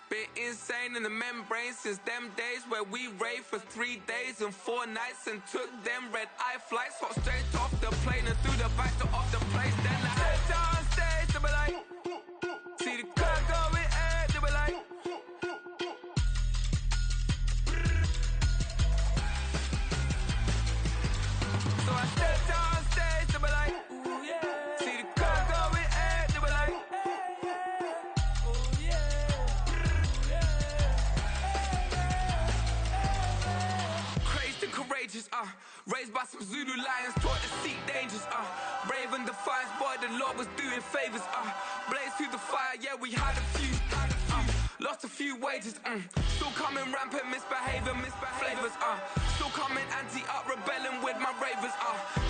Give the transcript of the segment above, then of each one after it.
Been insane in the membrane since them days where we raved for 3 days and 4 nights and took them red-eye flights. Hot straight off the plane and through the back door of the place. Then I head down stage, they be like, see the crowd going ahead, they be like, so I step down stage, they be like, ooh yeah. See the crowd going ahead, they be like, ooh yeah. Crazed and courageous, raised by some Zulu lions, taught to seek dangers, brave and defiant, boy, the Lord was doing favors, blaze through the fire, yeah, we had a few, lost a few wages, still coming rampant, misbehavior, flavors, still coming anti-up, rebelling with my ravers,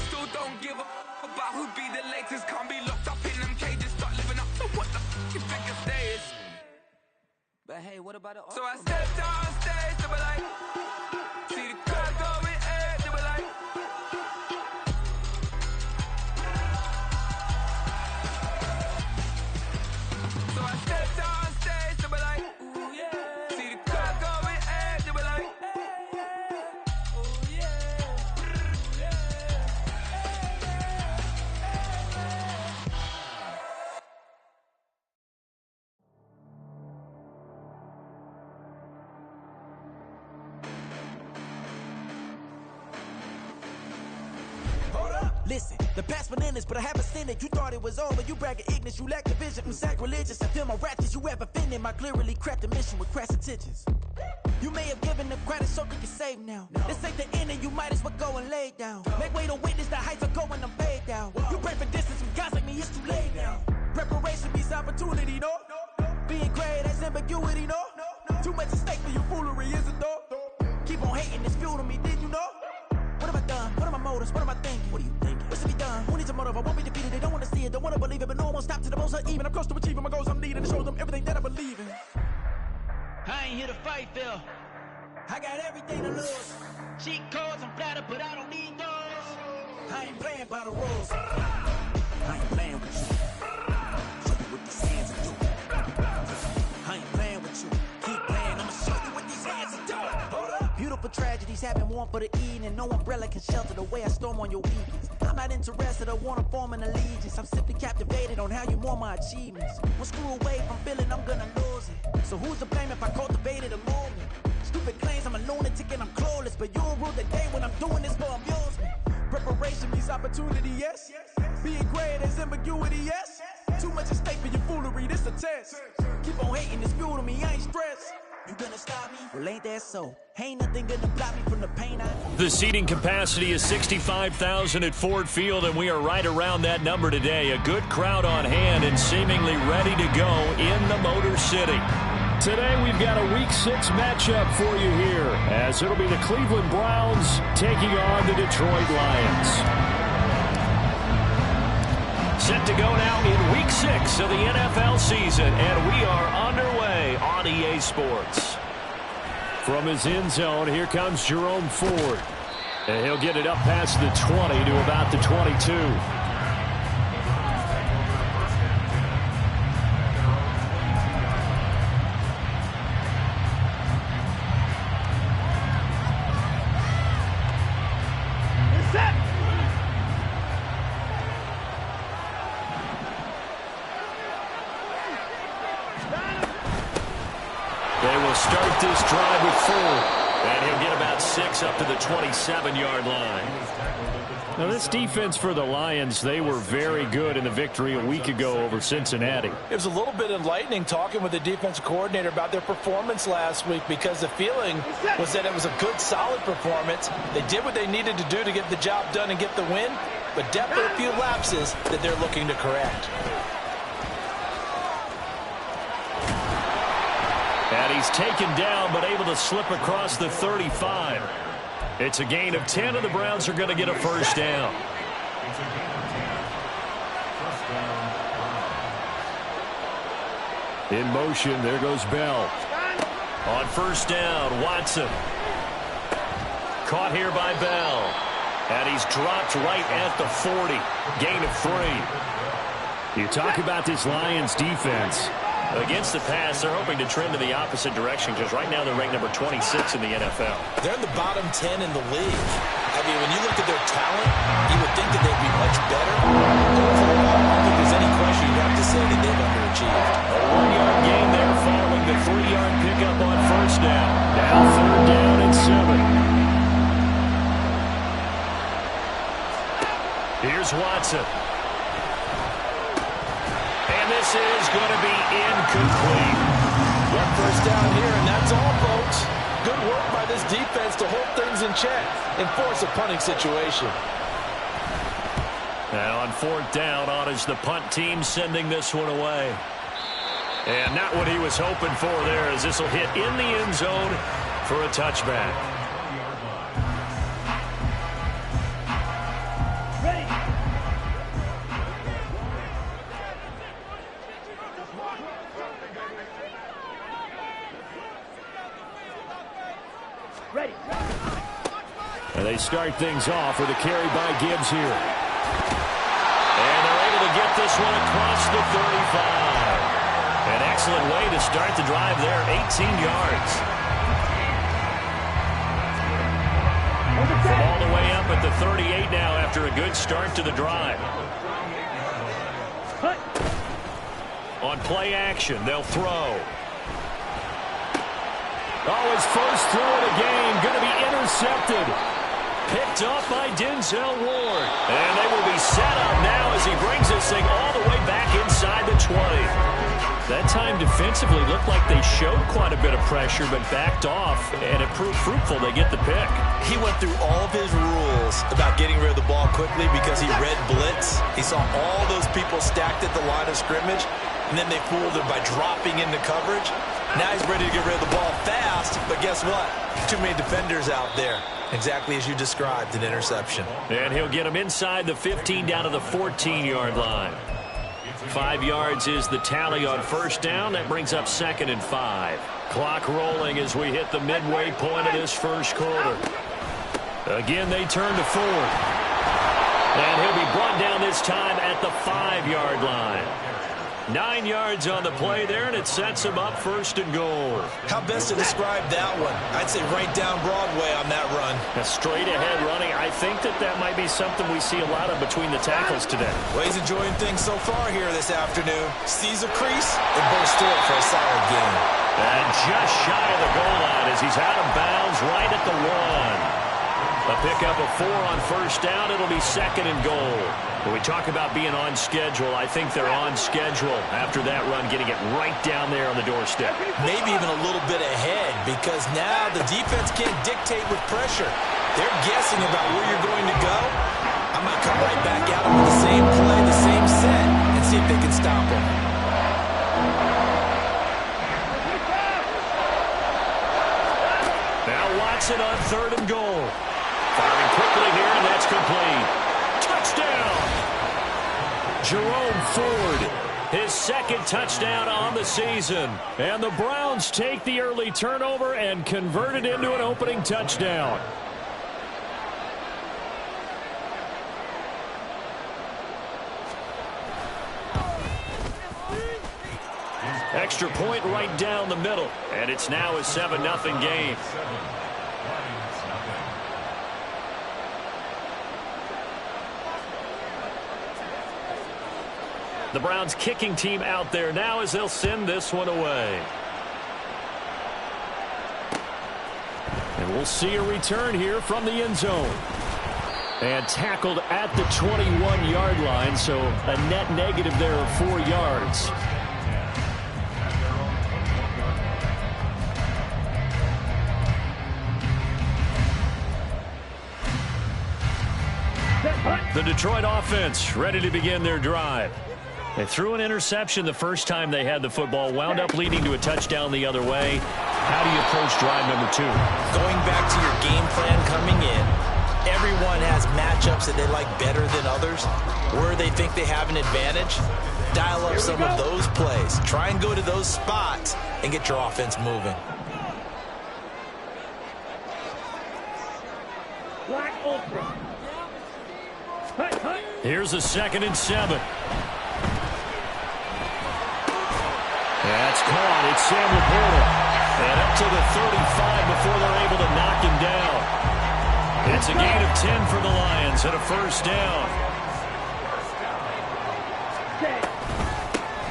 still don't give a about who be the latest, can't be locked up in them cages, start living up to what the you think it stays. But hey, what about the So I step down stage, they be like, see the crowd going ahead, they be like, so I step down stage, they be like, ooh yeah. See the crowd going ahead, they be like, ooh yeah. Hold up, listen, the past bananas, but I haven't seen it. You thought it was over, you bragging ignorance, you lack the vision from sacrilegious. I feel my ratchets, you have offended my clearly crafted mission with crass intentions. You may have given them credit so they can save now. This ain't the end and you might as well go and lay down. Make way to witness the heights are going, I'm paid down. You pray for distance from guys like me, it's too late now. Preparation means opportunity, no? Being great has ambiguity, no? Too much at stake for your foolery, is it though? Keep on hating, it's fuel to me, did you know? What have I done? What are my motives? What am I thinking? What are you thinking? What's to be done? Who needs a motive? I won't be defeated. They don't want to see it, don't want to believe it, but no one won't stop to the most uneven. I'm close to achieving my goals. I'm leading to show them everything that I believe in. I ain't here to fight, Phil. I got everything to lose. Cheat codes, I'm flattered, but I don't need those. I ain't playing by the rules. I ain't playing with you. Show you what these hands are doing. I ain't playing with you. Keep playing, I'ma show you what these hands are doing. Hold up. Beautiful tragedies happen one for the evening. No umbrella can shelter the way I storm on your weekends. I'm not interested, I wanna form an allegiance. I'm simply captivated on how you mourn my achievements. One screw away from feeling I'm gonna lose it. So who's to blame if I cultivated a movement? Stupid claims I'm a lunatic and I'm clueless, but you'll rule the day when I'm doing this for amusement. Preparation means opportunity, yes. Being great is ambiguity, yes. Too much at stake for your foolery, this a test. Keep on hating, it's fuel to me, I ain't stressed. You gonna stop me? Well, ain't that so? Ain't nothing gonna block me from the pain I... The seating capacity is 65,000 at Ford Field, and we are right around that number today. A good crowd on hand and seemingly ready to go in the Motor City. Today we've got a Week 6 matchup for you here, as it'll be the Cleveland Browns taking on the Detroit Lions. Set to go now in Week 6 of the NFL season, and we are underway on EA Sports. From his end zone, here comes Jerome Ford. And he'll get it up past the 20 to about the 22. Start this drive with Ford, and he'll get about 6 up to the 27-yard line. Now, this defense for the Lions, they were very good in the victory a week ago over Cincinnati. It was a little bit enlightening talking with the defensive coordinator about their performance last week, because the feeling was that it was a good, solid performance. They did what they needed to do to get the job done and get the win, but definitely a few lapses that they're looking to correct. And he's taken down, but able to slip across the 35. It's a gain of 10, and the Browns are going to get a first down. In motion, there goes Bell. On first down, Watson. Caught here by Bell. And he's dropped right at the 40. Gain of 3. You talk about this Lions defense. Against the pass, they're hoping to trend in the opposite direction because right now they're ranked number 26 in the NFL. They're in the bottom 10 in the league. I mean, when you look at their talent, you would think that they'd be much better. Overall, I don't think there's any question you'd have to say that they've underachieved. A 1-yard gain there following the 3-yard pickup on first down. Now 3rd down and 7. Here's Watson. And this is going to be incomplete. One first down here, and that's all, folks. Good work by this defense to hold things in check and force a punting situation. Now on 4th down, on is the punt team sending this one away. And not what he was hoping for there, as this will hit in the end zone for a touchback. And they start things off with a carry by Gibbs here. And they're able to get this one across the 35. An excellent way to start the drive there, 18 yards. From all the way up at the 38 now after a good start to the drive. On play action, they'll throw. Oh, his first throw of the game, going to be intercepted. Picked off by Denzel Ward. And they will be set up now as he brings this thing all the way back inside the 20. That time defensively looked like they showed quite a bit of pressure but backed off, and it proved fruitful. They get the pick. He went through all of his rules about getting rid of the ball quickly because he read blitz. He saw all those people stacked at the line of scrimmage, and then they fooled him by dropping into coverage. Now he's ready to get rid of the ball fast, but guess what? Too many defenders out there. Exactly as you described, an interception. And he'll get him inside the 15 down to the 14-yard line. 5 yards is the tally on first down. That brings up 2nd and 5. Clock rolling as we hit the midway point of this first quarter. Again, they turn to Ford. And he'll be brought down this time at the 5-yard line. 9 yards on the play there, and it sets him up 1st and goal. How best to describe that one? I'd say right down Broadway on that run. A straight-ahead running. I think that might be something we see a lot of between the tackles today. Well, he's enjoying things so far here this afternoon. Sees a crease and bursts through it for a solid game. And just shy of the goal line as he's out of bounds right at the 1. A pickup of 4 on first down. It'll be 2nd and goal. When we talk about being on schedule, I think they're on schedule after that run, getting it right down there on the doorstep. Maybe even a little bit ahead, because now the defense can't dictate with pressure. They're guessing about where you're going to go. I might come right back at them with the same play, the same set, and see if they can stop them. Now Watson on 3rd and goal. Firing quickly here, and that's complete. Touchdown! Jerome Ford, his 2nd touchdown on the season. And the Browns take the early turnover and convert it into an opening touchdown. Extra point right down the middle, and it's now a 7-0 game. The Browns kicking team out there now as they'll send this one away. And we'll see a return here from the end zone. And tackled at the 21-yard line, so a net negative there of 4 yards. The Detroit offense ready to begin their drive. They threw an interception the first time they had the football, wound up leading to a touchdown the other way. How do you approach drive number 2? Going back to your game plan coming in, everyone has matchups that they like better than others, where they think they have an advantage. Dial up some of those plays. Try and go to those spots and get your offense moving. Here's a 2nd and 7. That's caught. It's Sam Laporta. And up to the 35 before they're able to knock him down. It's a gain of 10 for the Lions and a first down.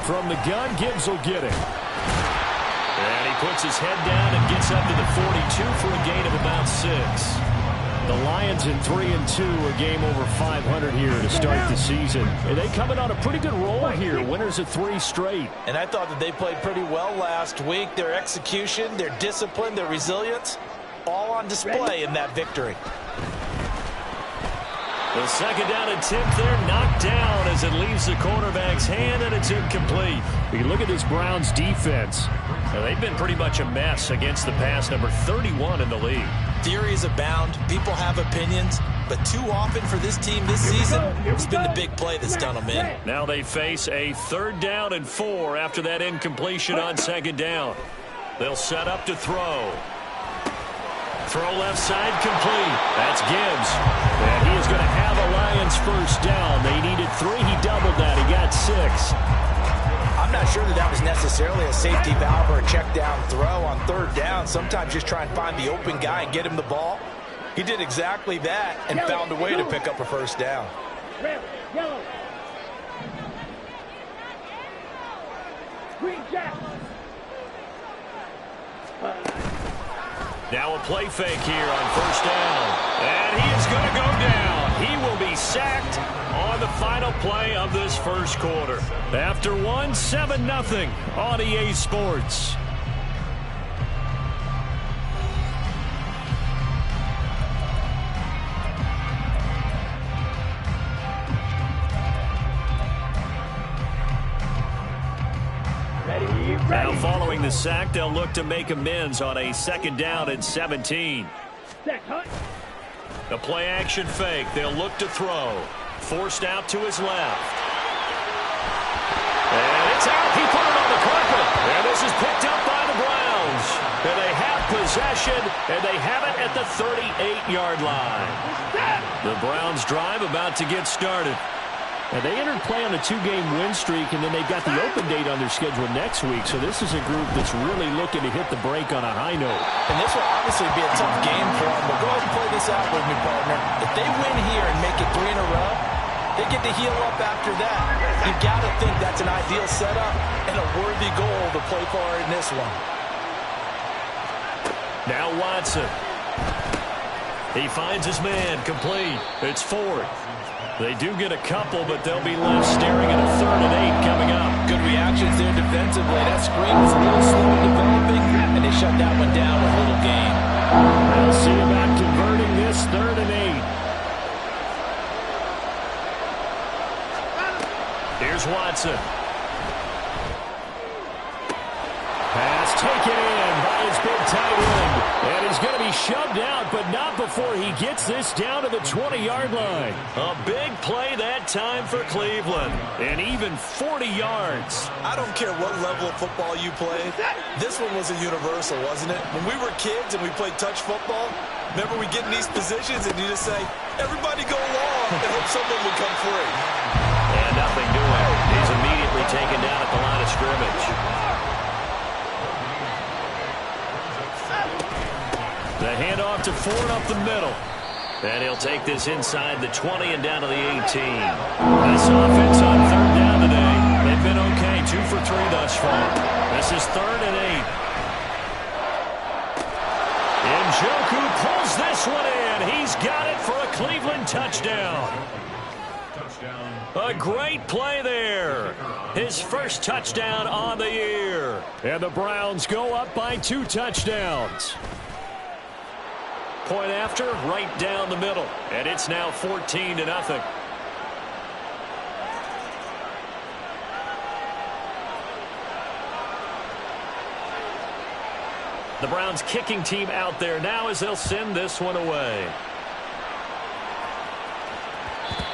From the gun, Gibbs will get it. And he puts his head down and gets up to the 42 for a gain of about 6. The Lions in 3-2, a game over 500 here to start the season. And they coming on a pretty good roll here, winners of 3 straight. And I thought that they played pretty well last week. Their execution, their discipline, their resilience, all on display in that victory. The second down attempt there knocked down as it leaves the quarterback's hand, and it's incomplete. You look at this Browns defense. Now, they've been pretty much a mess against the pass, number 31 in the league. Theories abound. People have opinions. But too often for this team this season, it's been the big play that's done them in. Now they face a 3rd down and 4 after that incompletion on 2nd down. They'll set up to throw. Throw left side complete. That's Gibbs. And he is going to have a Lions first down. They needed 3. He doubled that. He got 6. I'm not sure that was necessarily a safety valve or a check down throw on 3rd down. Sometimes just try and find the open guy and get him the ball. He did exactly that and found a way to pick up a first down. Red, yellow. Green jack. Now a play fake here on 1st down. And he is going to go down. He will be sacked on the final play of this first quarter. After 7-0 on EA Sports. Now following the sack, they'll look to make amends on a 2nd down and 17. The play action fake. They'll look to throw. Forced out to his left. And it's out. He put it on the carpet. And this is picked up by the Browns. And they have possession, and they have it at the 38-yard line. The Browns drive about to get started. And they entered play on a 2-game win streak, and then they've got the open date on their schedule next week. So this is a group that's really looking to hit the break on a high note. And this will obviously be a tough game for them. But go ahead and play this out with me, partner. If they win here and make it 3 in a row, they get to heal up after that. You've got to think that's an ideal setup and a worthy goal to play for in this one. Now Watson. He finds his man complete. It's Ford. They do get a couple, but they'll be left staring at a 3rd and 8 coming up. Good reactions there defensively. That screen was a little slow in developing, and they shut that one down with little gain. They'll see about converting this 3rd and 8. Here's Watson. Pass taken in by his big tight end. And he's going to be shoved out, but not before he gets this down to the 20-yard line. A big play that time for Cleveland. And even 40 yards. I don't care what level of football you played. This one was a universal, wasn't it? When we were kids and we played touch football, remember we get in these positions and you just say, everybody go long and hope someone will come free. And nothing doing. He's immediately taken down at the line of scrimmage. The handoff to Ford up the middle. And he'll take this inside the 20 and down to the 18. This offense on 3rd down today. They've been okay, 2 for 3 thus far. This is 3rd and 8. Njoku pulls this one in. He's got it for a Cleveland touchdown. A great play there. His first touchdown on the year. And the Browns go up by 2 touchdowns. Point after, right down the middle. And it's now 14-0. The Browns kicking team out there now as they'll send this one away.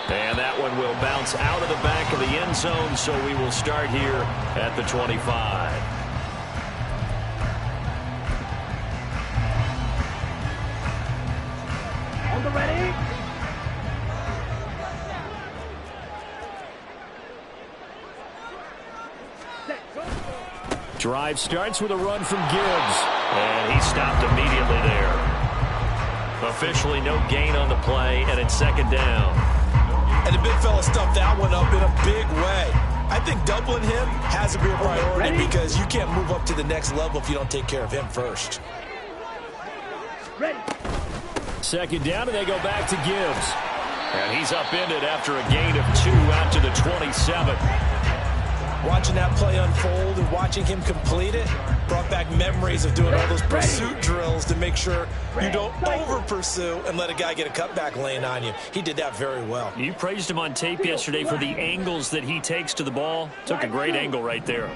And that one will bounce out of the back of the end zone, so we will start here at the 25. On the ready. Drive starts with a run from Gibbs. And he stopped immediately there. Officially no gain on the play, and it's second down. And the big fella stuffed that one up in a big way. I think doubling him has to be a priority because you can't move up to the next level if you don't take care of him first. Second down, and they go back to Gibbs. And he's upended after a gain of 2 out to the 27. Watching that play unfold and watching him complete it brought back memories of doing all those pursuit drills to make sure you don't over-pursue and let a guy get a cutback lane on you. He did that very well. You praised him on tape yesterday for the angles that he takes to the ball. Took a great angle right there.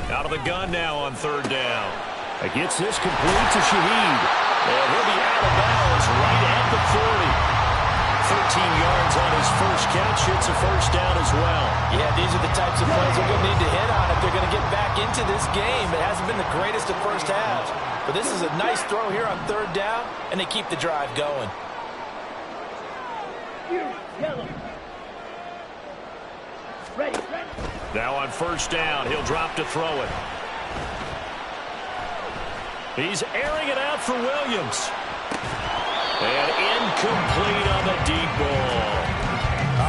Out of the gun now on third down. He gets this complete to Shaheed. And he'll be out of bounds right at the 40. 13 yards on his first catch, hits a first down as well. Yeah, these are the types of plays they're going to need to hit on if they're going to get back into this game. It hasn't been the greatest of first halves, but this is a nice throw here on third down, and they keep the drive going. Now on first down, he'll drop to throw it. He's airing it out for Williams. And incomplete on the deep ball.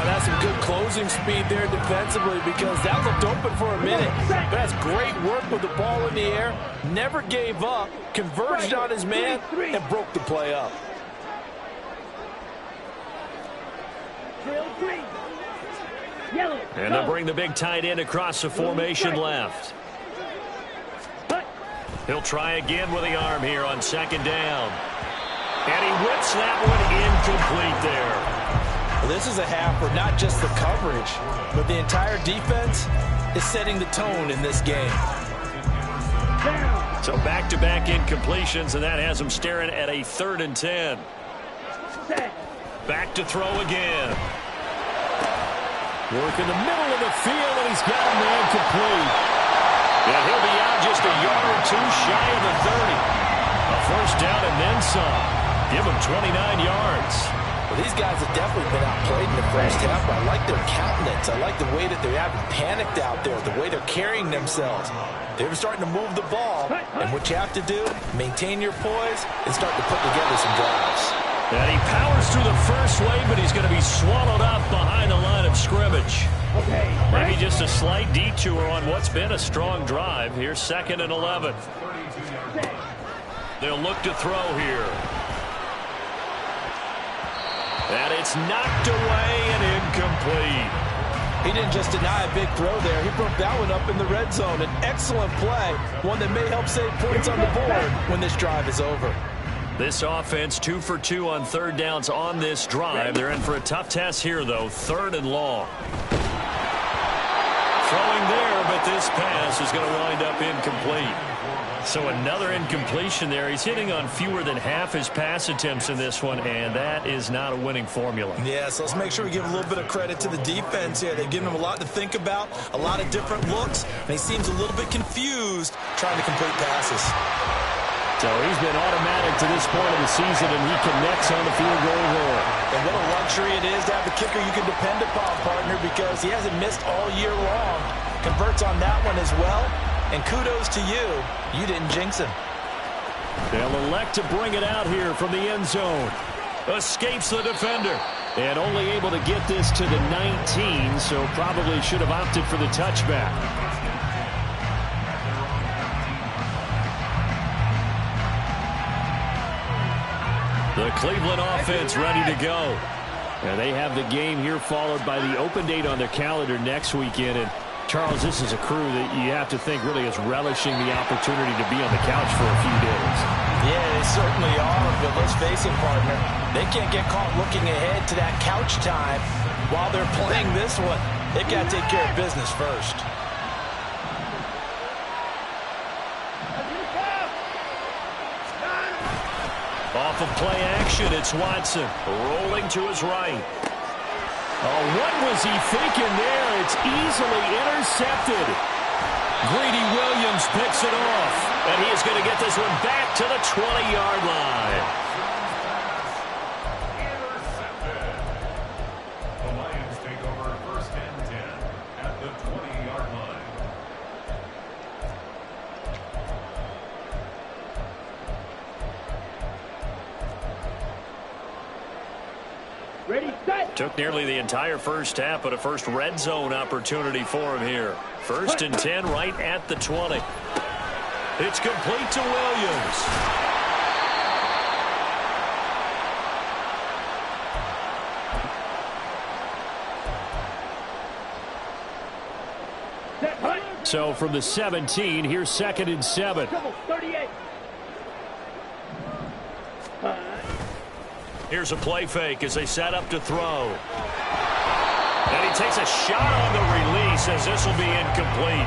That's some good closing speed there defensively because that looked open for a minute. But that's great work with the ball in the air. Never gave up, converged on his man, and broke the play up. And they'll bring the big tight end across the formation left. He'll try again with the arm here on second down. And he whips that one incomplete there. Well, this is a half where not just the coverage, but the entire defense is setting the tone in this game. So back-to-back incompletions, and that has him staring at a 3rd and 10. Back to throw again. Work in the middle of the field, and he's got a man complete. And he'll be out just a yard or 2 shy of the 30. A first down and then some. Give him 29 yards. Well, these guys have definitely been outplayed in the first half, but I like their countenance. I like the way that they haven't panicked out there, the way they're carrying themselves. They're starting to move the ball, and what you have to do, maintain your poise and start to put together some drives. And he powers through the first wave, but he's going to be swallowed up behind the line of scrimmage. Maybe just a slight detour on what's been a strong drive. Here's 2nd and 11. They'll look to throw here. And it's knocked away and incomplete. He didn't just deny a big throw there. He broke that one up in the red zone. An excellent play, one that may help save points on the board when this drive is over. This offense 2 for 2 on third downs on this drive. They're in for a tough test here, though. 3rd and long. Throwing there, but this pass is going to wind up incomplete. So another incompletion there. He's hitting on fewer than half his pass attempts in this one, and that is not a winning formula. Yeah, so let's make sure we give a little bit of credit to the defense here. They've given him a lot to think about, a lot of different looks, and he seems a little bit confused trying to complete passes. So he's been automatic to this point of the season, and he connects on the field goal there. And what a luxury it is to have a kicker you can depend upon, partner, because he hasn't missed all year long. Converts on that one as well. And kudos to you. You didn't jinx him. They'll elect to bring it out here from the end zone. Escapes the defender. And only able to get this to the 19, so probably should have opted for the touchback. The Cleveland offense ready to go. And they have the game here followed by the open date on their calendar next weekend. And Charles, this is a crew that you have to think really is relishing the opportunity to be on the couch for a few days. Yeah, they certainly are, but let's face it, partner. They can't get caught looking ahead to that couch time while they're playing this one. They've got to take care of business first. Off of play action, it's Watson rolling to his right. Oh, what was he thinking there? It's easily intercepted. Greedy Williams picks it off, and he is going to get this one back to the 20-yard line. Intercepted. The Lions take over 1st and 10 at the 20-yard line. Took nearly the entire first half, but a first red zone opportunity for him here. 1st and 10 right at the 20. It's complete to Williams. So from the 17, here's 2nd and 7. 38. Here's a play fake as they set up to throw. And he takes a shot on the release as this will be incomplete.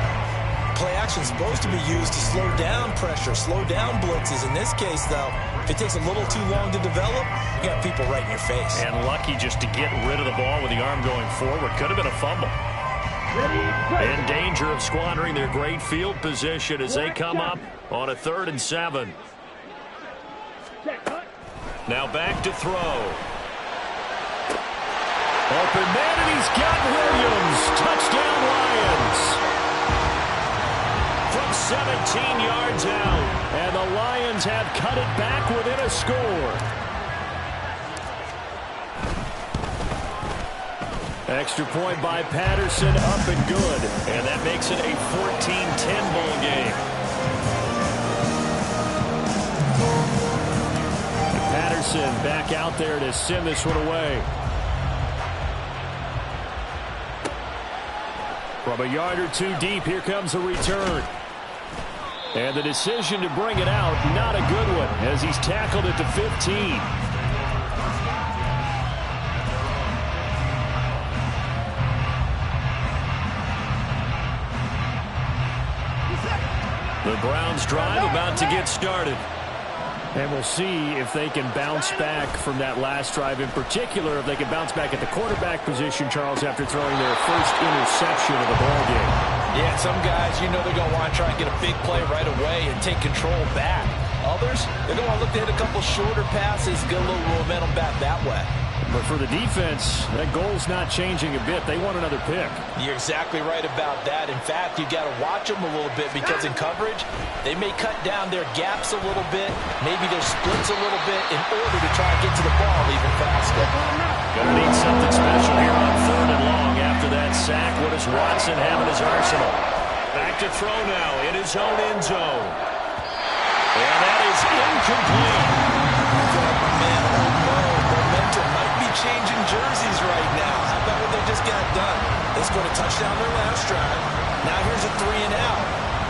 Play action is supposed to be used to slow down pressure, slow down blitzes. In this case, though, if it takes a little too long to develop, you got people right in your face. And lucky just to get rid of the ball with the arm going forward. Could have been a fumble. In danger of squandering their great field position as they come up on a 3rd and 7. Now back to throw. Open man, and he's got Williams. Touchdown, Lions. From 17 yards out. And the Lions have cut it back within a score. Extra point by Patterson, up and good. And that makes it a 14-10 ball game. And Patterson back out there to send this one away. From a yard or two deep, here comes a return. And the decision to bring it out, not a good one, as he's tackled at the 15. The Browns drive about to get started. And we'll see if they can bounce back from that last drive. In particular, if they can bounce back at the quarterback position, Charles, after throwing their first interception of the ballgame. Yeah, some guys, you know they're going to want to try and get a big play right away and take control back. Others, they're going to want to look to hit a couple shorter passes, get a little momentum back that way. But for the defense, that goal's not changing a bit. They want another pick. You're exactly right about that. In fact, you got to watch them a little bit because in coverage, they may cut down their gaps a little bit, maybe their splits a little bit in order to try and get to the ball even faster. Gonna need something special here on 3rd and long after that sack. What does Watson have in his arsenal? Back to throw now in his own end zone. And that is incomplete. Man, oh no, momentum might be changing jerseys right now. How about what they just got done? They scored a touchdown their last drive. Now here's a 3 and out.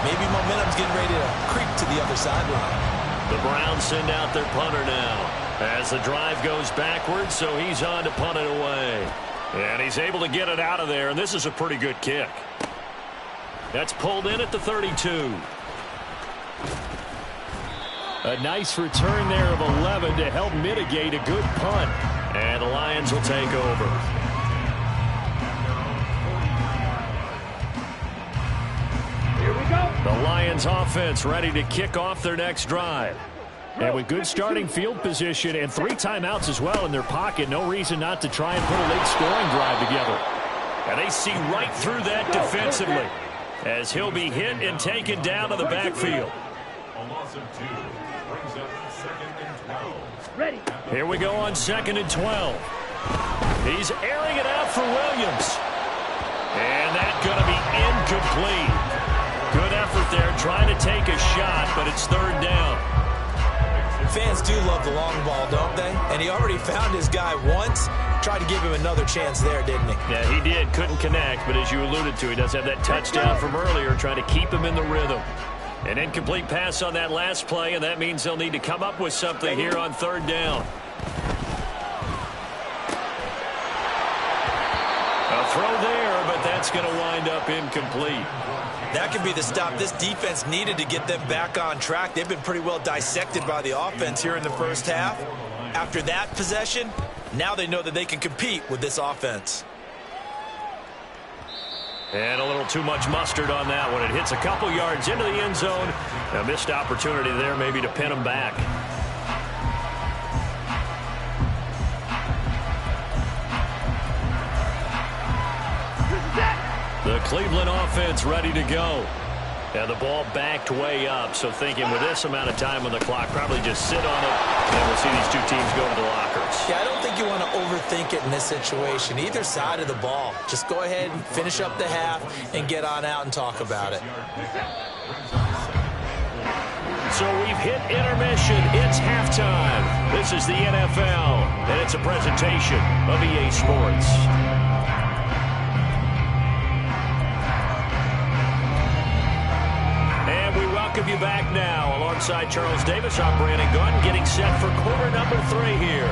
Maybe momentum's getting ready to creep to the other sideline. The Browns send out their punter now as the drive goes backwards, so he's on to punt it away. And he's able to get it out of there, and this is a pretty good kick. That's pulled in at the 32. A nice return there of 11 to help mitigate a good punt. And the Lions will take over. Here we go. The Lions offense ready to kick off their next drive. And with good starting field position and 3 timeouts as well in their pocket, no reason not to try and put a late scoring drive together. And they see right through that defensively as he'll be hit and taken down to the backfield. Ready. Here we go on 2nd and 12. He's airing it out for Williams. And that's going to be incomplete. Good effort there trying to take a shot, but it's 3rd down. Fans do love the long ball, don't they? And he already found his guy once. Tried to give him another chance there, didn't he? Yeah, he did. Couldn't connect, but as you alluded to, he does have that touchdown from earlier, trying to keep him in the rhythm. An incomplete pass on that last play, and that means they'll need to come up with something here on 3rd down. A throw there, but that's going to wind up incomplete. That could be the stop this defense needed to get them back on track. They've been pretty well dissected by the offense here in the first half. After that possession, now they know that they can compete with this offense. And a little too much mustard on that one. It hits a couple yards into the end zone. A missed opportunity there maybe to pin them back. The Cleveland offense ready to go. And the ball backed way up, so thinking with this amount of time on the clock, probably just sit on it, and we'll see these two teams go to the lockers. Yeah, I don't think you want to overthink it in this situation. Either side of the ball. Just go ahead and finish up the half and get on out and talk about it. So we've hit intermission. It's halftime. This is the NFL, and it's a presentation of EA Sports. And we welcome you back now. Alongside Charles Davis, I'm Brandon Gunn, getting set for quarter number 3 here.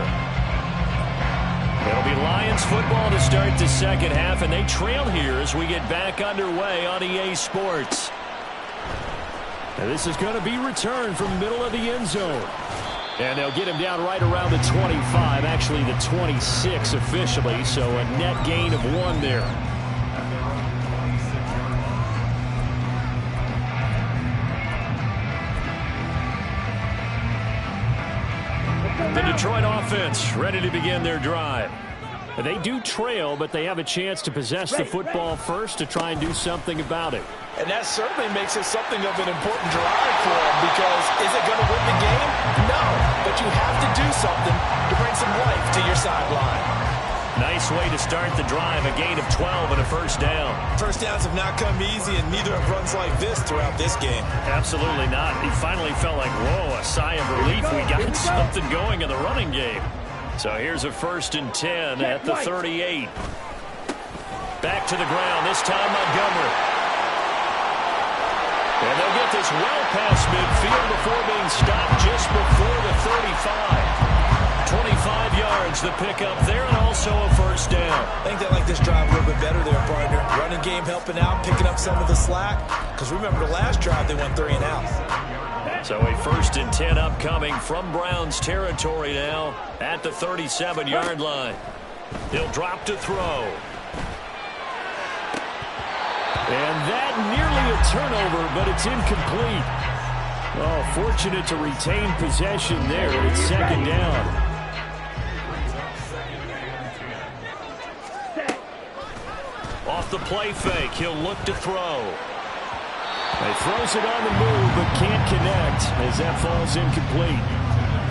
It'll be Lions football to start the second half, and they trail here as we get back underway on EA Sports. And this is going to be returned from the middle of the end zone. And they'll get him down right around the 25, actually the 26 officially, so a net gain of 1 there. The Detroit offense ready to begin their drive. They do trail, but they have a chance to possess the football first to try and do something about it. And that certainly makes it something of an important drive for them, because is it going to win the game? No, but you have to do something to bring some life to your sideline. Nice way to start the drive, a gain of 12 and a first down. First downs have not come easy, and neither have runs like this throughout this game. Absolutely not. He finally felt like, whoa, a sigh of relief. We got something going in the running game. So here's a 1st and 10 at the 38. Back to the ground, this time Montgomery. And they'll get this well past midfield before being stopped just before the 35. 25 yards the pickup there, and also a first down. I think they like this drive a little bit better there, partner. Running game helping out, picking up some of the slack. Because remember the last drive they went 3 and out. So a 1st and 10 upcoming from Browns territory now at the 37-yard line. He'll drop to throw. And that nearly a turnover, but it's incomplete. Oh, fortunate to retain possession there, and it's 2nd down. Off the play fake, he'll look to throw. He throws it on the move, but can't connect as that falls incomplete.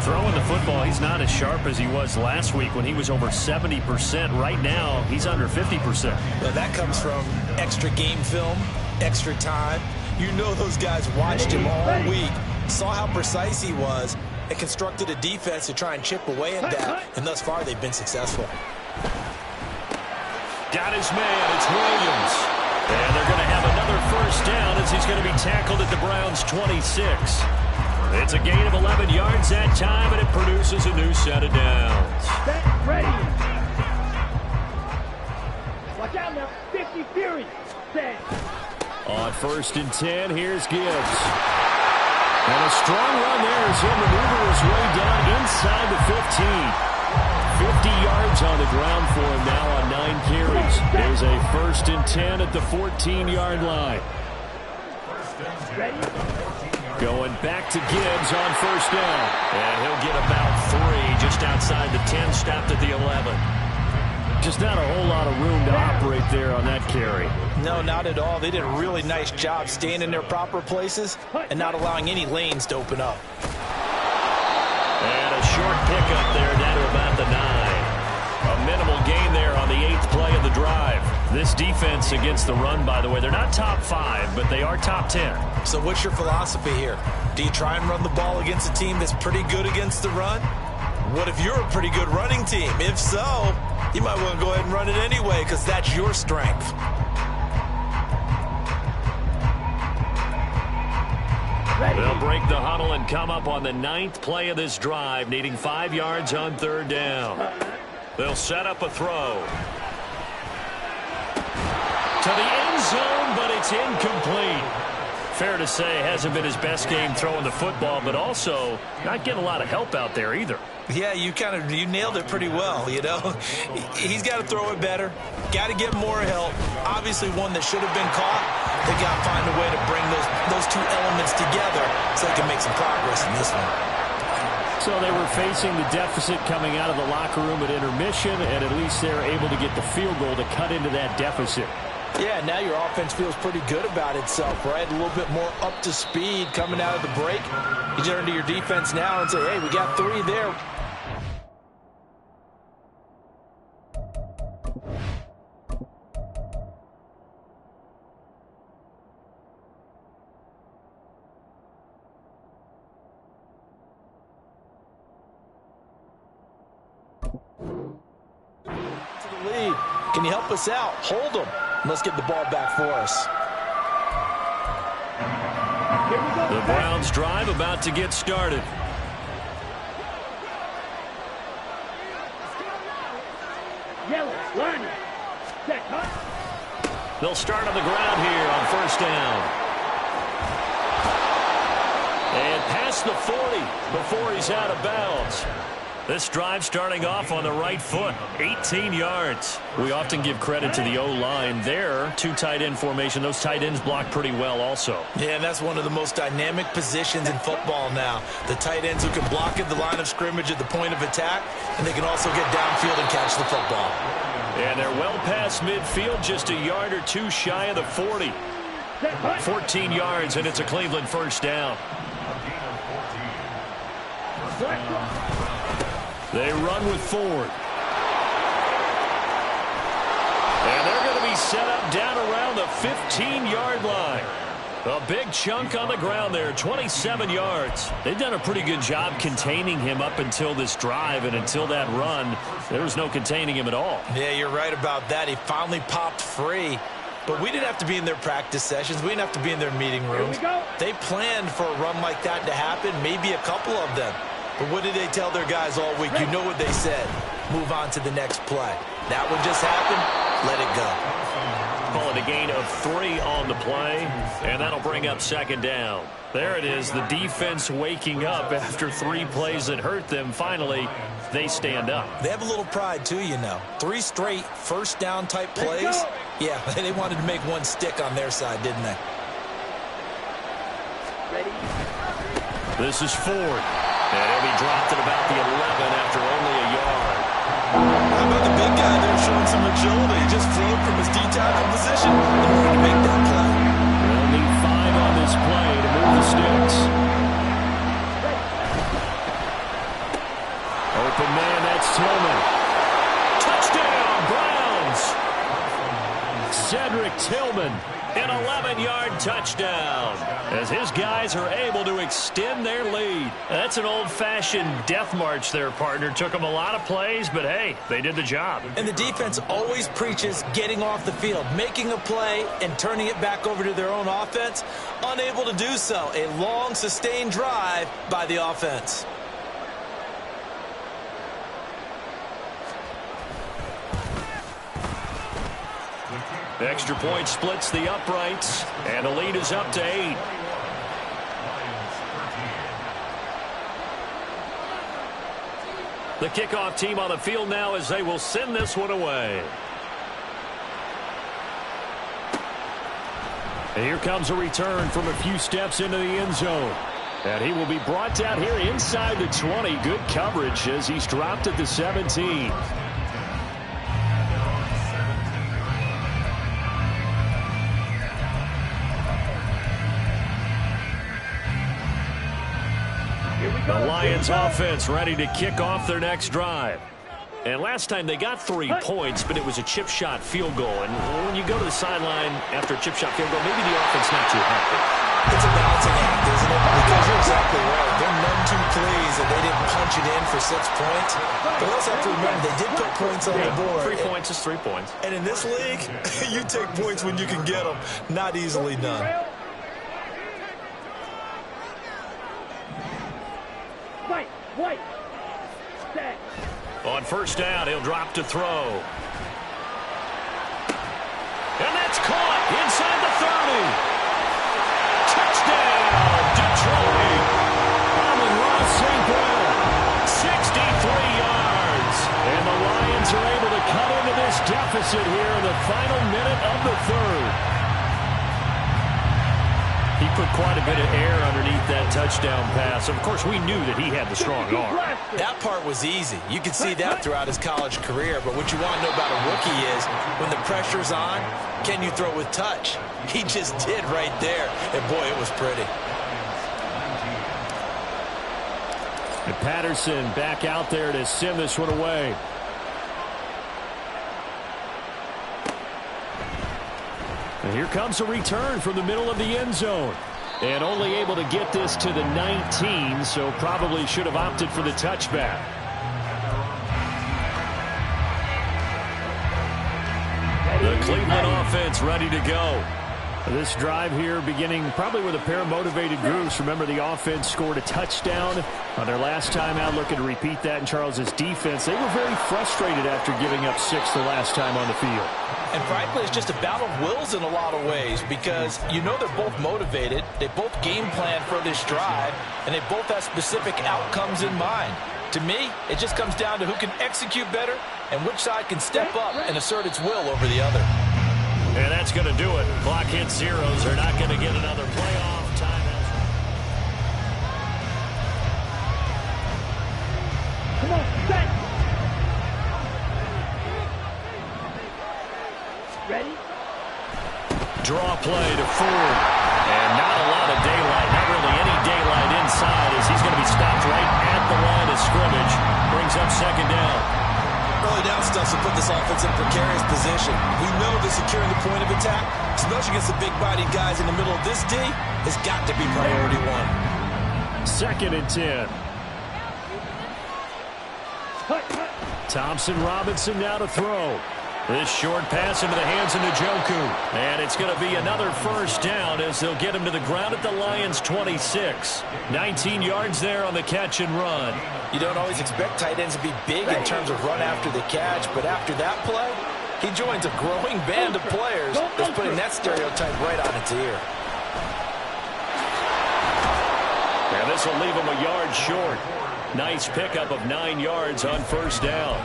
Throwing the football, he's not as sharp as he was last week when he was over 70%. Right now, he's under 50%. Well, that comes from extra game film, extra time. You know those guys watched him all week, saw how precise he was, and constructed a defense to try and chip away at that. And thus far, they've been successful. Got his man, it's Williams. And they're going to have another first down as he's going to be tackled at the Browns' 26. It's a gain of 11 yards that time, and it produces a new set of downs. Ready. Watch out now. 50 Fury. Set. On 1st and 10, here's Gibbs. And a strong run there as he'll maneuver his way down inside the 15. 50 yards on the ground for him now on 9 carries. There's a 1st and 10 at the 14-yard line. Going back to Gibbs on 1st down. And he'll get about 3 just outside the 10, stopped at the 11. Just not a whole lot of room to operate there on that carry. No, not at all. They did a really nice job staying in their proper places and not allowing any lanes to open up. And a short pickup there down to about the 9. A minimal gain there on the 8th play of the drive. This defense against the run, by the way, they're not top 5, but they are top 10. So what's your philosophy here? Do you try and run the ball against a team that's pretty good against the run? What if you're a pretty good running team? If so, you might want to go ahead and run it anyway because that's your strength. They'll break the huddle and come up on the 9th play of this drive, needing 5 yards on 3rd down. They'll set up a throw. To the end zone, but it's incomplete. Fair to say, hasn't been his best game throwing the football, but also not getting a lot of help out there either. Yeah, you nailed it pretty well, you know. He's got to throw it better. Got to get more help. Obviously one that should have been caught. They got to find a way to bring those two elements together so they can make some progress in this one. So they were facing the deficit coming out of the locker room at intermission, and at least they're able to get the field goal to cut into that deficit. Yeah, now your offense feels pretty good about itself, right? A little bit more up to speed coming out of the break. You turn to your defense now and say, hey, we got 3 there. To the lead. Can you help us out? Hold them. Let's get the ball back for us. The Browns drive about to get started. They'll start on the ground here on first down. And past the 40 before he's out of bounds. This drive starting off on the right foot, 18 yards. We often give credit to the O-line there. 2 tight end formation. Those tight ends block pretty well also. Yeah, and that's one of the most dynamic positions in football now. The tight ends who can block at the line of scrimmage at the point of attack, and they can also get downfield and catch the football. And they're well past midfield, just a yard or 2 shy of the 40. 14 yards, and it's a Cleveland first down. They run with Ford. And they're going to be set up down around the 15-yard line. A big chunk on the ground there, 27 yards. They've done a pretty good job containing him up until this drive, and until that run, there was no containing him at all. Yeah, you're right about that. He finally popped free. But we didn't have to be in their practice sessions. We didn't have to be in their meeting rooms. They planned for a run like that to happen, maybe a couple of them. But what did they tell their guys all week? You know what they said. Move on to the next play. That one just happened. Let it go. Call it a gain of 3 on the play, and that'll bring up second down. There it is, the defense waking up after 3 plays that hurt them. Finally, they stand up. They have a little pride, too, you know. 3 straight first down type plays. Yeah, they wanted to make one stick on their side, didn't they? This is Ford. And he'll be dropped at about the 11 after only a yard. How about the big guy there showing some agility? He just flew up from his D-tackle position in order to make that play. They'll need 5 on this play to move the sticks. Open man, that's Tillman. Touchdown, Browns! Cedric Tillman, an 11-yard touchdown, as his guys are able to extend their lead. That's an old-fashioned death march there, partner. Took them a lot of plays, but hey, they did the job. And the defense always preaches getting off the field, making a play, and turning it back over to their own offense. Unable to do so. A long, sustained drive by the offense. Extra point splits the uprights, and the lead is up to 8. The kickoff team on the field now as they will send this one away. And here comes a return from a few steps into the end zone. And he will be brought down here inside the 20. Good coverage as he's dropped at the 17. The Lions offense ready to kick off their next drive. And last time they got 3 points, but it was a chip shot field goal. And when you go to the sideline after a chip shot field goal, maybe the offense not too happy. It's a balancing act, isn't it? Because you're exactly right. They're none too pleased that they didn't punch it in for 6 points. But we also have to remember they did put points on the board. 3 points is 3 points. And in this league, you take points when you can get them. Not easily done. White. Stay. On first down, he'll drop to throw. And that's caught inside the 30. Touchdown, Detroit. Amon-Ra St. Brown, 63 yards. And the Lions are able to cut into this deficit here in the final minute of the 3rd. He put quite a bit of air underneath that touchdown pass. Of course, we knew that he had the strong arm. That part was easy. You can see that throughout his college career. But what you want to know about a rookie is when the pressure's on, can you throw with touch? He just did right there. And, boy, it was pretty. And Patterson back out there to send this one away. And here comes a return from the middle of the end zone. And only able to get this to the 19, so probably should have opted for the touchback. The Cleveland offense ready to go. This drive here beginning probably with a pair of motivated groups. Remember, the offense scored a touchdown on their last time out. Looking to repeat that in Charles's defense. They were very frustrated after giving up 6 the last time on the field. And frankly, it's just a battle of wills in a lot of ways because you know they're both motivated. They both game plan for this drive, and they both have specific outcomes in mind. To me, it just comes down to who can execute better and which side can step up and assert its will over the other. And that's going to do it. Clock hits zeros. They're not going to get another playoff timeout. Come on, set. Ready? Draw play to Ford. And not a lot of daylight. Not really any daylight inside as he's going to be stopped right at the line of scrimmage. Brings up second down. Early down stuff to put this offense in a precarious position. We know that securing the point of attack, especially against the big-bodied guys in the middle of this D, has got to be priority 1. Second and 10. Thompson Robinson now to throw. This short pass into the hands of Njoku. And it's going to be another first down as they'll get him to the ground at the Lions' 26. 19 yards there on the catch and run. You don't always expect tight ends to be big in terms of run after the catch, but after that play, he joins a growing band of players that's putting that stereotype right on its ear. And this will leave him a yard short. Nice pickup of 9 yards on first down.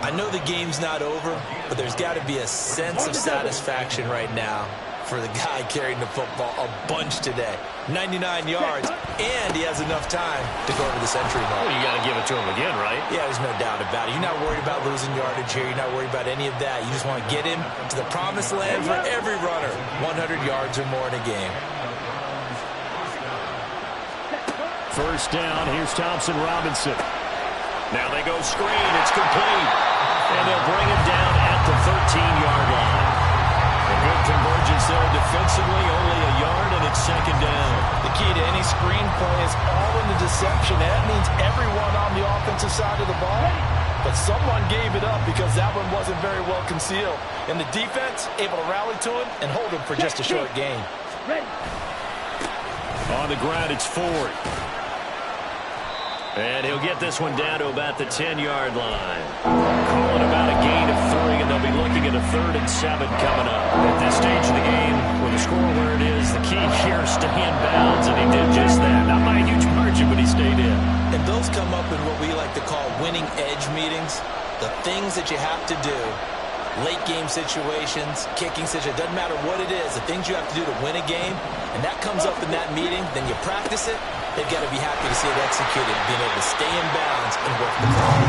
I know the game's not over, but there's got to be a sense of satisfaction right now for the guy carrying the football a bunch today. 99 yards, and he has enough time to go over the century mark. Well, you got to give it to him again, right? Yeah, there's no doubt about it. You're not worried about losing yardage here. You're not worried about any of that. You just want to get him to the promised land for every runner. 100 yards or more in a game. First down, here's Thompson Robinson. Now they go screen, it's complete. And they'll bring him down at the 13-yard line. A good convergence there defensively, only a yard, and it's second down. The key to any screen play is all in the deception. That means everyone on the offensive side of the ball. But someone gave it up because that one wasn't very well concealed. And the defense able to rally to him and hold him for just a short gain. On the ground, it's Ford. And he'll get this one down to about the 10-yard line. Calling about a gain of 3, and they'll be looking at a 3rd and 7 coming up. At this stage of the game, with the score where it is, the key here is stay in bounds, and he did just that. Not by a huge margin, but he stayed in. And those come up in what we like to call winning edge meetings. The things that you have to do, late game situations, kicking situations, doesn't matter what it is, the things you have to do to win a game, and that comes up in that meeting, then you practice it. They've got to be happy to see it executed, being able to stay in bounds and work the clock.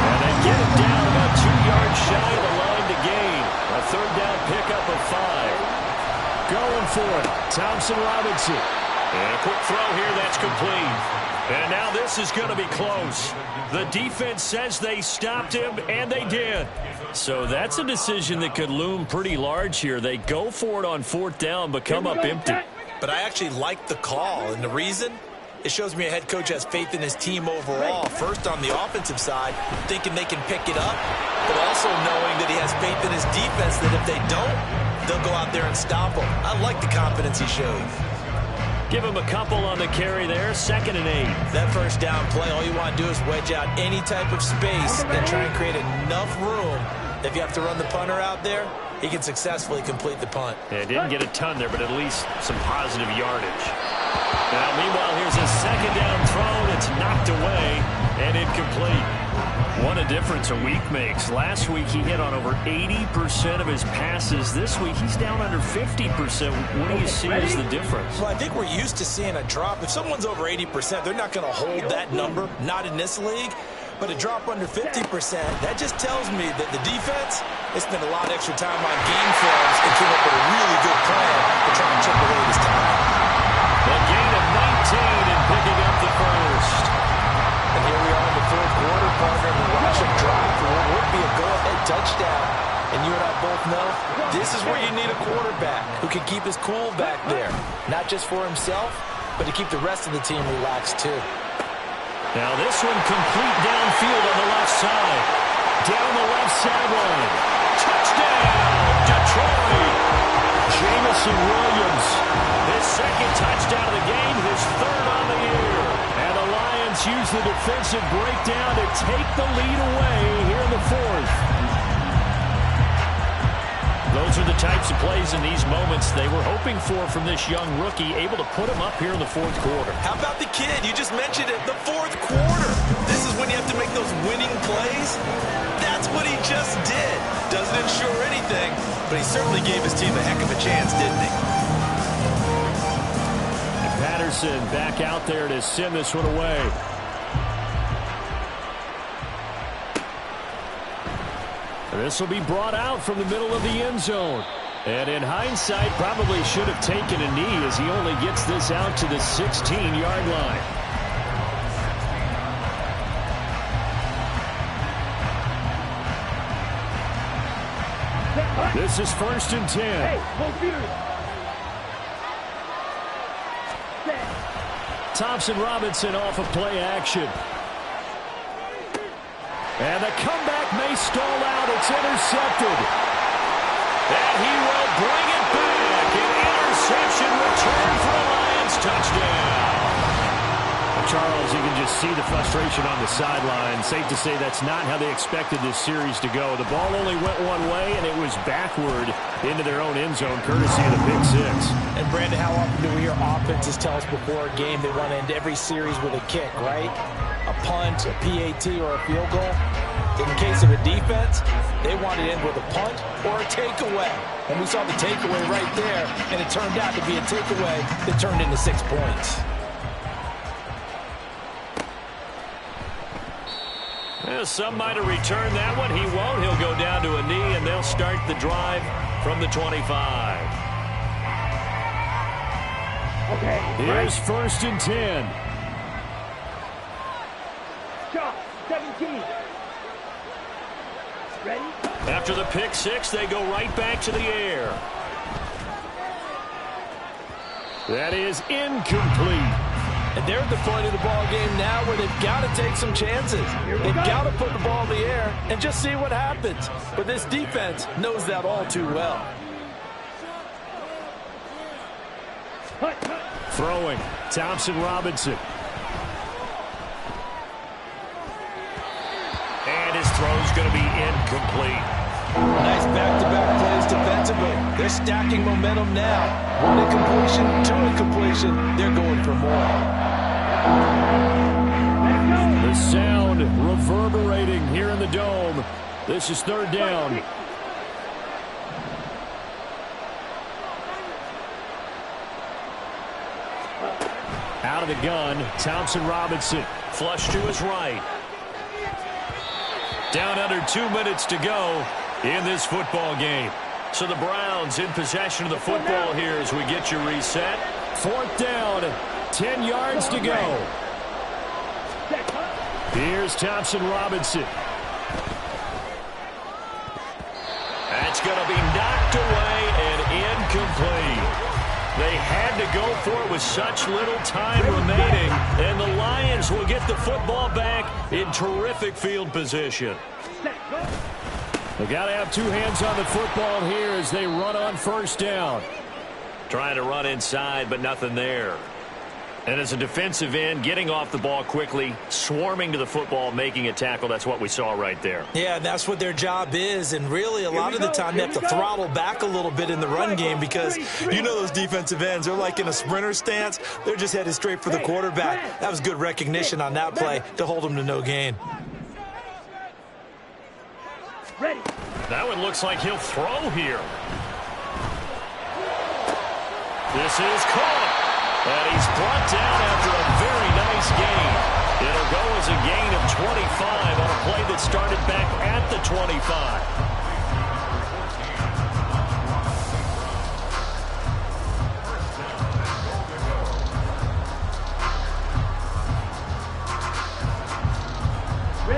And they get it down about 2 yards shy of the line to gain. A 3rd down pickup of 5. Going for it, Thompson Robinson. And a quick throw here, that's complete. And now this is going to be close. The defense says they stopped him, and they did. So that's a decision that could loom pretty large here. They go for it on 4th down, but come up empty. But I actually like the call, and the reason? It shows me a head coach has faith in his team overall. First on the offensive side, thinking they can pick it up, but also knowing that he has faith in his defense that if they don't, they'll go out there and stop him. I like the confidence he showed. Give him a couple on the carry there, 2nd and 8. That first down play, all you want to do is wedge out any type of space and try and create enough room. If you have to run the punter out there, he can successfully complete the punt. Yeah, didn't get a ton there, but at least some positive yardage. Now, meanwhile, here's a 2nd down throw that's knocked away. and incomplete. What a difference a week makes. Last week he hit on over 80% of his passes. This week he's down under 50%. What do you see as the difference? Well, I think we're used to seeing a drop. If someone's over 80%, they're not going to hold that number, not in this league. But a drop under 50%, that just tells me that the defense, they spent a lot of extra time on game films and came up with a really good plan to try and chip away this time. A gain of 19 and picking up the first. And here we are in the fourth quarter, partner, and watch him drop for what would be a go-ahead touchdown. And you and I both know this is where you need a quarterback who can keep his cool back there. Not just for himself, but to keep the rest of the team relaxed too. Now this one complete downfield on the left side. Down the left sideline. Touchdown, Detroit. Jamison Williams. His second touchdown of the game, his third on the year. And the Lions use the defensive breakdown to take the lead away here in the fourth. Those are the types of plays in these moments they were hoping for from this young rookie, able to put him up here in the fourth quarter. How about the kid? You just mentioned it, the fourth quarter. This is when you have to make those winning plays. That's what he just did. Doesn't ensure anything, but he certainly gave his team a heck of a chance, didn't he? And Patterson back out there to send this one away. This will be brought out from the middle of the end zone. And in hindsight, probably should have taken a knee as he only gets this out to the 16-yard line. This is 1st and 10. Thompson Robinson off of play action. And the comeback may stall out. It's intercepted. And he will bring it back. An interception return for a Lions touchdown. Charles, you can just see the frustration on the sideline. Safe to say that's not how they expected this series to go. The ball only went one way, and it was backward into their own end zone, courtesy of the pick six. And, Brandon, how often do we hear offenses tell us before a game they want to end every series with a kick, right? A punt, a PAT, or a field goal. In the case of a defense, they want to end with a punt or a takeaway. And we saw the takeaway right there, and it turned out to be a takeaway that turned into 6 points. Well, some might have returned that one. He won't. He'll go down to a knee, and they'll start the drive from the 25. Okay. Here's 1st and 10. Shot, 17. Ready? After the pick six, they go right back to the air. That is incomplete. And they're at the point of the ball game now where they've got to take some chances. They've got to put the ball in the air and just see what happens. But this defense knows that all too well. Throwing, Thompson Robinson. And his throw's going to be incomplete. Nice back-to-back plays defensively. They're stacking momentum now. One incompletion, two incompletion. They're going for more. The sound reverberating here in the dome. This is 3rd down. Out of the gun, Thompson Robinson. Flush to his right. Down under 2 minutes to go in this football game. So the Browns in possession of the football here as we get you reset. 4th down, 10 yards to go. Here's Thompson Robinson. That's going to be knocked away and incomplete. They had to go for it with such little time remaining, and the Lions will get the football back in terrific field position. They got to have two hands on the football here as they run on 1st down. Trying to run inside, but nothing there. And as a defensive end, getting off the ball quickly, swarming to the football, making a tackle, that's what we saw right there. Yeah, and that's what their job is. And really, a lot of the time, they have to throttle back a little bit in the run game because you know those defensive ends, they're like in a sprinter stance. They're just headed straight for the quarterback. That was good recognition on that play to hold them to no gain. Ready. That one looks like he'll throw here. This is caught. And he's brought down after a very nice gain. It'll go as a gain of 25 on a play that started back at the 25.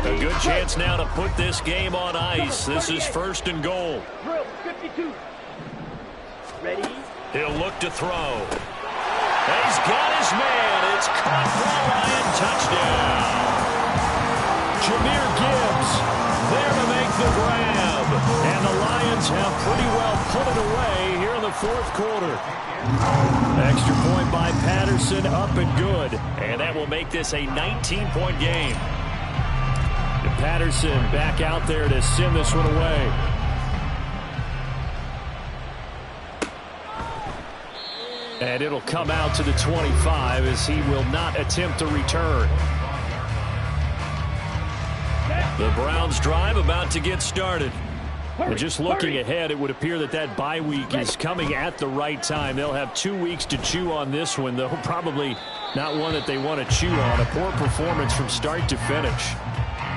A good chance now to put this game on ice. This is 1st and goal. Drill 52. Ready. He'll look to throw. He's got his man. It's caught for a Lion touchdown. Jahmyr Gibbs there to make the grab. And the Lions have pretty well put it away here in the 4th quarter. Extra point by Patterson, up and good. And that will make this a 19-point game. And Patterson back out there to send this one away. And it'll come out to the 25 as he will not attempt to return. The Browns drive about to get started. And just looking ahead, it would appear that that bye week is coming at the right time. They'll have 2 weeks to chew on this one, though probably not one that they want to chew on. A poor performance from start to finish.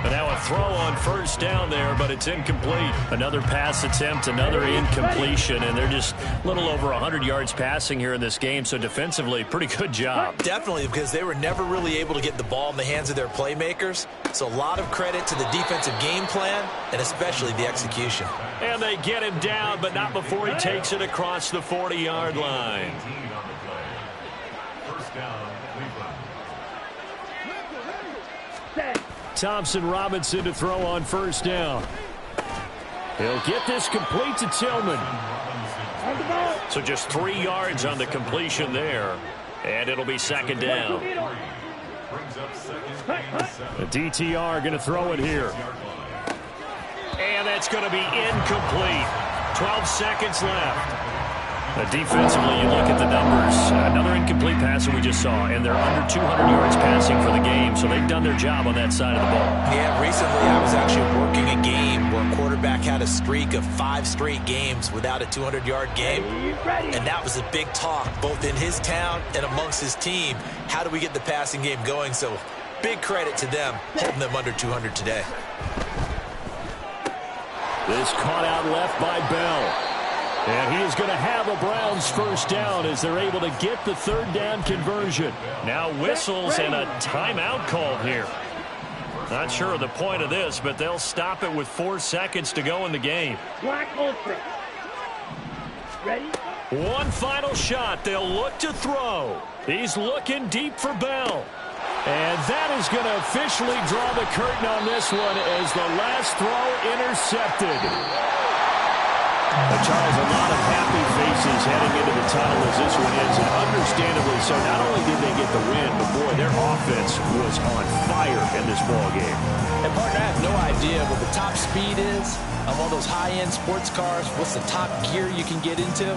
And now a throw on 1st down there, but it's incomplete. Another pass attempt, another incompletion, and they're just a little over 100 yards passing here in this game, so defensively, pretty good job. Definitely, because they were never really able to get the ball in the hands of their playmakers. So a lot of credit to the defensive game plan, and especially the execution. And they get him down, but not before he takes it across the 40-yard line. Thompson Robinson to throw on 1st down. He'll get this complete to Tillman. So just 3 yards on the completion there. And it'll be 2nd down. The DTR going to throw it here. And that's going to be incomplete. 12 seconds left. Defensively, you look at the numbers. Another incomplete pass that we just saw, and they're under 200 yards passing for the game, so they've done their job on that side of the ball. Yeah, recently I was actually working a game where a quarterback had a streak of 5 straight games without a 200-yard game, and that was a big talk, both in his town and amongst his team. How do we get the passing game going? So big credit to them, holding them under 200 today. This caught out left by Bell. And he is going to have a Browns 1st down as they're able to get the 3rd down conversion. Now whistles and a timeout called here. Not sure of the point of this, but they'll stop it with 4 seconds to go in the game. Black ultra. Ready? One final shot. They'll look to throw. He's looking deep for Bell. And that is going to officially draw the curtain on this one as the last throw intercepted. Charles, a lot of happy faces heading into the tunnel as this one ends, and understandably so. Not only did they get the win, but boy, their offense was on fire in this ball game. And partner, I have no idea what the top speed is of all those high-end sports cars. What's the top gear you can get into?